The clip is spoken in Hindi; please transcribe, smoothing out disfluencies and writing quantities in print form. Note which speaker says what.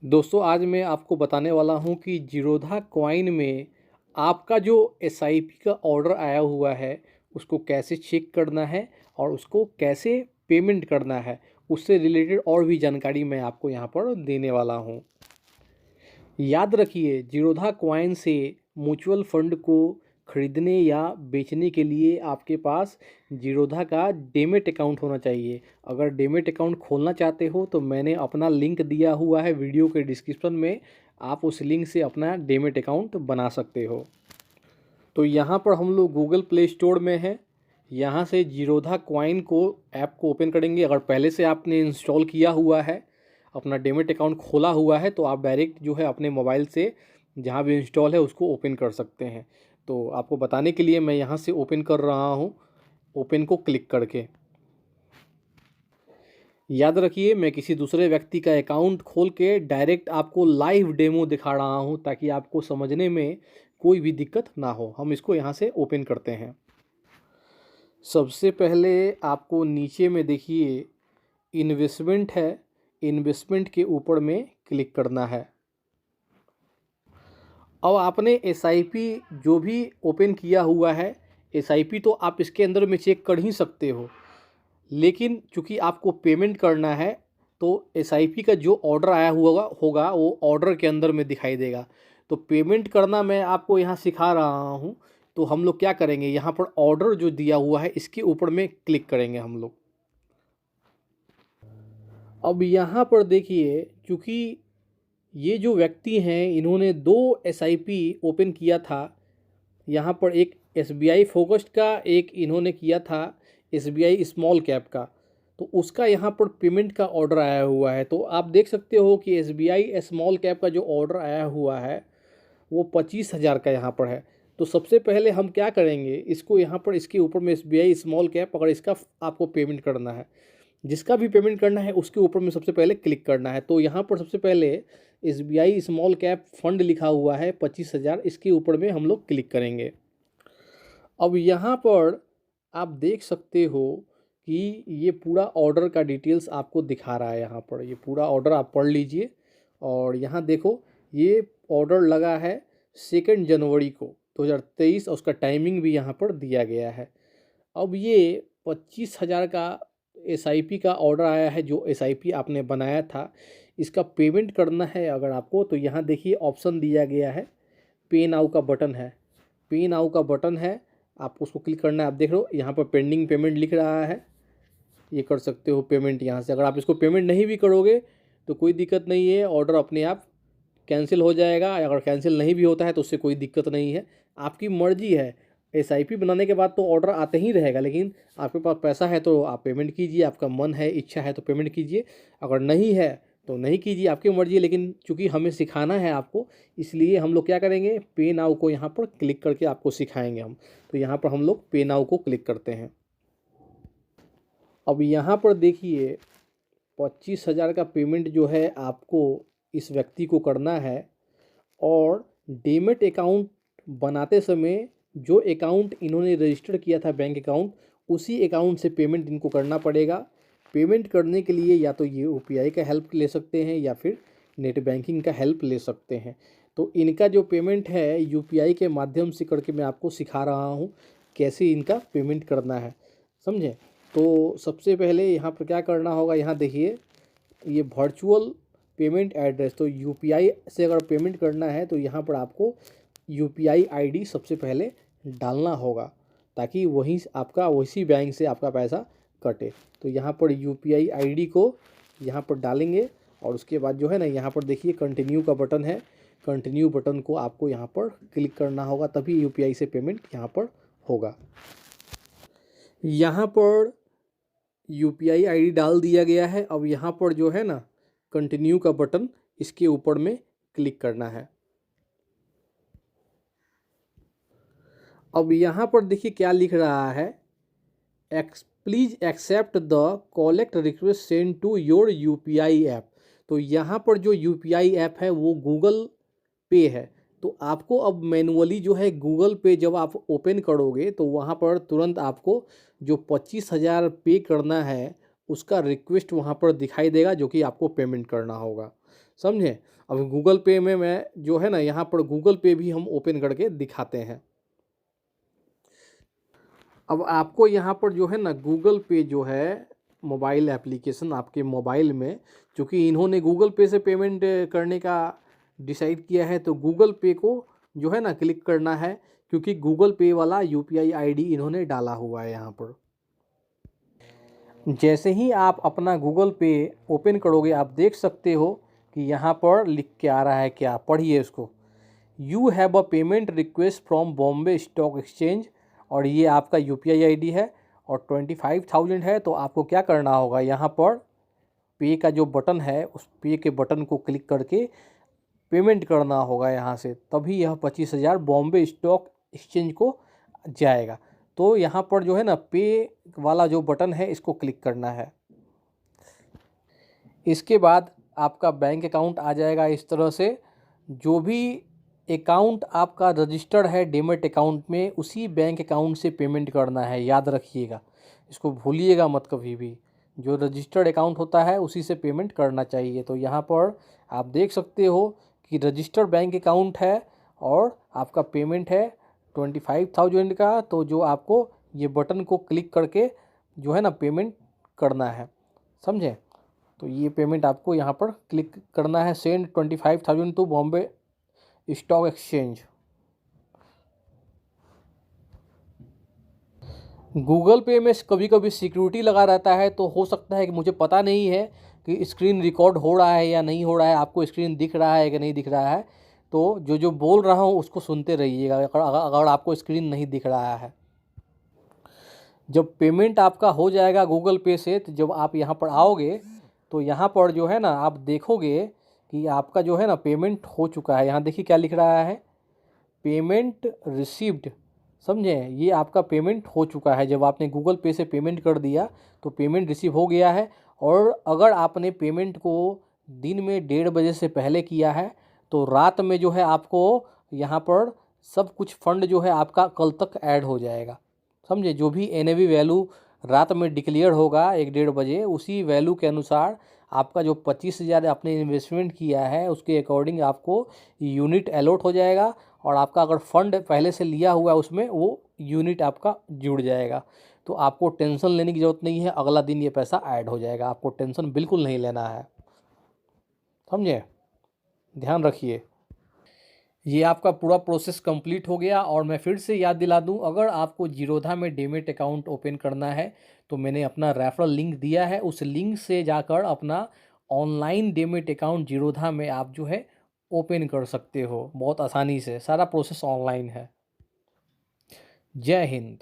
Speaker 1: दोस्तों आज मैं आपको बताने वाला हूँ कि जीरोधा कॉइन में आपका जो एसआईपी का ऑर्डर आया हुआ है उसको कैसे चेक करना है और उसको कैसे पेमेंट करना है, उससे रिलेटेड और भी जानकारी मैं आपको यहाँ पर देने वाला हूँ। याद रखिए, जीरोधा कॉइन से म्यूचुअल फंड को खरीदने या बेचने के लिए आपके पास जीरोधा का डेमेट अकाउंट होना चाहिए। अगर डेमेट अकाउंट खोलना चाहते हो तो मैंने अपना लिंक दिया हुआ है वीडियो के डिस्क्रिप्शन में, आप उस लिंक से अपना डेमेट अकाउंट बना सकते हो। तो यहाँ पर हम लोग गूगल प्ले स्टोर में हैं। यहाँ से जीरोधा कॉइन को ऐप को ओपन करेंगे। अगर पहले से आपने इंस्टॉल किया हुआ है, अपना डेमेट अकाउंट खोला हुआ है, तो आप डायरेक्ट जो है अपने मोबाइल से जहाँ भी इंस्टॉल है उसको ओपन कर सकते हैं। तो आपको बताने के लिए मैं यहाँ से ओपन कर रहा हूँ, ओपन को क्लिक करके। याद रखिए, मैं किसी दूसरे व्यक्ति का अकाउंट खोल के डायरेक्ट आपको लाइव डेमो दिखा रहा हूँ ताकि आपको समझने में कोई भी दिक्कत ना हो। हम इसको यहाँ से ओपन करते हैं। सबसे पहले आपको नीचे में देखिए इन्वेस्टमेंट है, इन्वेस्टमेंट के ऊपर में क्लिक करना है। अब आपने एसआईपी जो भी ओपन किया हुआ है, एसआईपी तो आप इसके अंदर में चेक कर ही सकते हो, लेकिन चूंकि आपको पेमेंट करना है तो एसआईपी का जो ऑर्डर आया हुआ होगा वो ऑर्डर के अंदर में दिखाई देगा। तो पेमेंट करना मैं आपको यहाँ सिखा रहा हूँ। तो हम लोग क्या करेंगे, यहाँ पर ऑर्डर जो दिया हुआ है इसके ऊपर में क्लिक करेंगे हम लोग। अब यहाँ पर देखिए, चूँकि ये जो व्यक्ति हैं इन्होंने 2 एसआईपी ओपन किया था। यहाँ पर एक एसबीआई फोकस्ड का, एक इन्होंने किया था एसबीआई स्मॉल कैप का। तो उसका यहाँ पर पेमेंट का ऑर्डर आया हुआ है। तो आप देख सकते हो कि एसबीआई स्मॉल कैप का जो ऑर्डर आया हुआ है वो 25,000 का यहाँ पर है। तो सबसे पहले हम क्या करेंगे, इसको यहाँ पर इसके ऊपर में एसबीआई स्मॉल कैप, अगर इसका आपको पेमेंट करना है, जिसका भी पेमेंट करना है उसके ऊपर में सबसे पहले क्लिक करना है। तो यहाँ पर सबसे पहले एसबीआई स्मॉल कैप फंड लिखा हुआ है 25,000, इसके ऊपर में हम लोग क्लिक करेंगे। अब यहाँ पर आप देख सकते हो कि ये पूरा ऑर्डर का डिटेल्स आपको दिखा रहा है। यहाँ पर ये पूरा ऑर्डर आप पढ़ लीजिए। और यहाँ देखो, ये ऑर्डर लगा है 2 जनवरी को 2023 और उसका टाइमिंग भी यहाँ पर दिया गया है। अब ये 25,000 का एसआईपी का ऑर्डर आया है, जो एसआईपी आपने बनाया था, इसका पेमेंट करना है अगर आपको, तो यहाँ देखिए ऑप्शन दिया गया है, पे नाउ का बटन है, पे नाउ का बटन है, आप उसको क्लिक करना है। आप देख रहे हो यहाँ पर पेंडिंग पेमेंट लिख रहा है, ये कर सकते हो पेमेंट यहाँ से। अगर आप इसको पेमेंट नहीं भी करोगे तो कोई दिक्कत नहीं है, ऑर्डर अपने आप कैंसिल हो जाएगा। अगर कैंसिल नहीं भी होता है तो उससे कोई दिक्कत नहीं है, आपकी मर्जी है। एसआईपी बनाने के बाद तो ऑर्डर आते ही रहेगा, लेकिन आपके पास पैसा है तो आप पेमेंट कीजिए, आपका मन है, इच्छा है तो पेमेंट कीजिए, अगर नहीं है तो नहीं कीजिए, आपकी मर्जी है। लेकिन चूंकि हमें सिखाना है आपको, इसलिए हम लोग क्या करेंगे, पे नाउ को यहाँ पर क्लिक करके आपको सिखाएंगे हम। तो यहाँ पर हम लोग पे नाउ को क्लिक करते हैं। अब यहाँ पर देखिए 25,000 का पेमेंट जो है आपको इस व्यक्ति को करना है। और डीमैट अकाउंट बनाते समय जो अकाउंट इन्होंने रजिस्टर किया था बैंक अकाउंट, उसी अकाउंट से पेमेंट इनको करना पड़ेगा। पेमेंट करने के लिए या तो ये यूपीआई का हेल्प ले सकते हैं या फिर नेट बैंकिंग का हेल्प ले सकते हैं। तो इनका जो पेमेंट है यूपीआई के माध्यम से करके मैं आपको सिखा रहा हूँ कैसे इनका पेमेंट करना है, समझे। तो सबसे पहले यहाँ पर क्या करना होगा, यहाँ देखिए ये वर्चुअल पेमेंट एड्रेस, तो यूपीआई से अगर पेमेंट करना है तो यहाँ पर आपको यूपीआई आईडी सबसे पहले डालना होगा, ताकि वहीं आपका उसी बैंक से आपका पैसा कटे। तो यहाँ पर यूपीआई आईडी को यहाँ पर डालेंगे और उसके बाद जो है ना, यहाँ पर देखिए कंटिन्यू का बटन है, कंटिन्यू बटन को आपको यहाँ पर क्लिक करना होगा, तभी यूपीआई से पेमेंट यहाँ पर होगा। यहाँ पर यूपीआई आईडी डाल दिया गया है। अब यहाँ पर जो है ना कंटिन्यू का बटन, इसके ऊपर में क्लिक करना है। अब यहाँ पर देखिए क्या लिख रहा है, please accept the collect request send to your UPI app. तो यहाँ पर जो यूपीआई ऐप है वो गूगल पे है। तो आपको अब मैनुअली जो है गूगल पे जब आप ओपन करोगे तो वहाँ पर तुरंत आपको जो 25,000 पे करना है उसका रिक्वेस्ट वहाँ पर दिखाई देगा जो कि आपको पेमेंट करना होगा, समझे। अब गूगल पे में मैं जो है ना यहाँ पर गूगल पे भी हम ओपन करके दिखाते हैं। अब आपको यहाँ पर जो है ना गूगल पे जो है मोबाइल एप्लीकेशन आपके मोबाइल में, चूँकि इन्होंने गूगल पे से पेमेंट करने का डिसाइड किया है, तो गूगल पे को जो है ना क्लिक करना है, क्योंकि गूगल पे वाला यूपीआई आईडी इन्होंने डाला हुआ है यहाँ पर। जैसे ही आप अपना गूगल पे ओपन करोगे, आप देख सकते हो कि यहाँ पर लिख के आ रहा है, क्या पढ़िए इसको, you have a payment request from Bombay Stock exchange, और ये आपका यूपीआई आईडी है और 25,000 है। तो आपको क्या करना होगा, यहाँ पर पे का जो बटन है उस पे के बटन को क्लिक करके पेमेंट करना होगा यहाँ से, तभी यह 25,000 बॉम्बे स्टॉक एक्सचेंज को जाएगा। तो यहाँ पर जो है ना पे वाला जो बटन है इसको क्लिक करना है। इसके बाद आपका बैंक अकाउंट आ जाएगा इस तरह से। जो भी अकाउंट आपका रजिस्टर्ड है डीमैट अकाउंट में, उसी बैंक अकाउंट से पेमेंट करना है, याद रखिएगा, इसको भूलिएगा मत कभी भी। जो रजिस्टर्ड अकाउंट होता है उसी से पेमेंट करना चाहिए। तो यहाँ पर आप देख सकते हो कि रजिस्टर्ड बैंक अकाउंट है और आपका पेमेंट है 25,000 का। तो जो आपको ये बटन को क्लिक करके जो है ना पेमेंट करना है, समझे। तो ये पेमेंट आपको यहाँ पर क्लिक करना है, send 25,000 to Bombay Stock Exchange. Google Pay में कभी कभी सिक्योरिटी लगा रहता है, तो हो सकता है कि मुझे पता नहीं है कि स्क्रीन रिकॉर्ड हो रहा है या नहीं हो रहा है, आपको स्क्रीन दिख रहा है कि नहीं दिख रहा है। तो जो जो बोल रहा हूँ उसको सुनते रहिएगा अगर आपको स्क्रीन नहीं दिख रहा है। जब पेमेंट आपका हो जाएगा गूगल पे से, तो जब आप यहाँ पर आओगे तो यहाँ पर जो है ना आप देखोगे कि आपका जो है ना पेमेंट हो चुका है। यहाँ देखिए क्या लिख रहा है, पेमेंट रिसीव्ड, समझे, ये आपका पेमेंट हो चुका है। जब आपने गूगल पे से पेमेंट कर दिया तो पेमेंट रिसीव हो गया है। और अगर आपने पेमेंट को दिन में 1:30 बजे से पहले किया है तो रात में जो है आपको यहाँ पर सब कुछ फंड जो है आपका कल तक ऐड हो जाएगा, समझे। जो भी एनएवी वैल्यू रात में डिक्लेयर होगा 1:30 बजे, उसी वैल्यू के अनुसार आपका जो 25,000 आपने इन्वेस्टमेंट किया है उसके अकॉर्डिंग आपको यूनिट अलॉट हो जाएगा। और आपका अगर फंड पहले से लिया हुआ है उसमें वो यूनिट आपका जुड़ जाएगा। तो आपको टेंशन लेने की ज़रूरत नहीं है, अगला दिन ये पैसा ऐड हो जाएगा, आपको टेंशन बिल्कुल नहीं लेना है, समझे, ध्यान रखिए। ये आपका पूरा प्रोसेस कंप्लीट हो गया। और मैं फिर से याद दिला दूं, अगर आपको जीरोधा में डीमैट अकाउंट ओपन करना है तो मैंने अपना रेफरल लिंक दिया है, उस लिंक से जाकर अपना ऑनलाइन डीमैट अकाउंट जीरोधा में आप जो है ओपन कर सकते हो बहुत आसानी से। सारा प्रोसेस ऑनलाइन है। जय हिंद।